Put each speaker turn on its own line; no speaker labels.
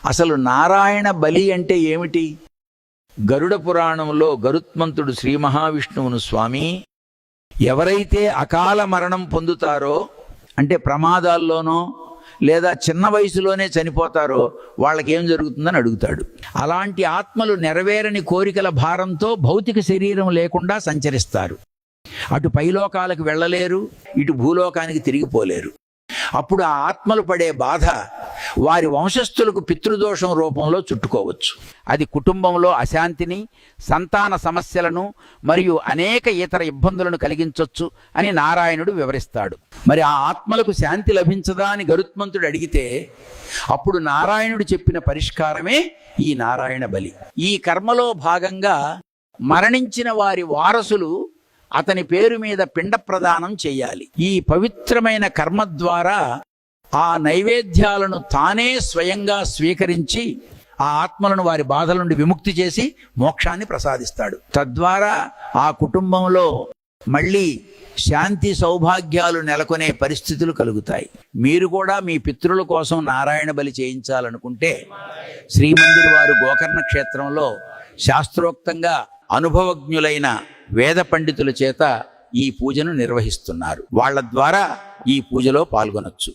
అసలు నారాయణ బలి అంటే ఏమిటి? గరుడ పురాణంలో గరుత్మంతుడు శ్రీ మహావిష్ణువును, స్వామి, ఎవరైతే అకాల మరణం పొందుతారో, అంటే ప్రమాదాల్లోనో లేదా చిన్న వయసులోనే చనిపోతారో వాళ్ళకేం జరుగుతుందని అడుగుతాడు. అలాంటి ఆత్మలు నెరవేరని కోరికల భారంతో భౌతిక శరీరం లేకుండా సంచరిస్తారు. అటు పైలోకాలకు వెళ్ళలేరు, ఇటు భూలోకానికి తిరిగిపోలేరు. అప్పుడు ఆ ఆత్మలు పడే బాధ వారి వంశస్థులకు పితృదోషం రూపంలో చుట్టుకోవచ్చు. అది కుటుంబంలో అశాంతిని, సంతాన సమస్యలను మరియు అనేక ఇతర ఇబ్బందులను కలిగించవచ్చు అని నారాయణుడు వివరిస్తాడు. మరి ఆ ఆత్మలకు శాంతి లభించదా అని గరుత్మంతుడు అడిగితే అప్పుడు నారాయణుడు చెప్పిన పరిష్కారమే ఈ నారాయణ బలి. ఈ కర్మలో భాగంగా మరణించిన వారి వారసులు అతని పేరు మీద పిండ ప్రదానం చేయాలి. ఈ పవిత్రమైన కర్మ ద్వారా ఆ నైవేద్యాలను తానే స్వయంగా స్వీకరించి ఆ ఆత్మలను వారి బాధల నుండి విముక్తి చేసి మోక్షాన్ని ప్రసాదిస్తాడు. తద్వారా ఆ కుటుంబంలో మళ్ళీ శాంతి సౌభాగ్యాలు నెలకొనే పరిస్థితులు కలుగుతాయి. మీరు కూడా మీ పితృల కోసం నారాయణ బలి చేయించాలనుకుంటే శ్రీమందిర్ వారు గోకర్ణ క్షేత్రంలో శాస్త్రోక్తంగా అనుభవజ్ఞులైన వేద పండితుల చేత ఈ పూజను నిర్వహిస్తున్నారు. వాళ్ళ ద్వారా ఈ పూజలో పాల్గొనొచ్చు.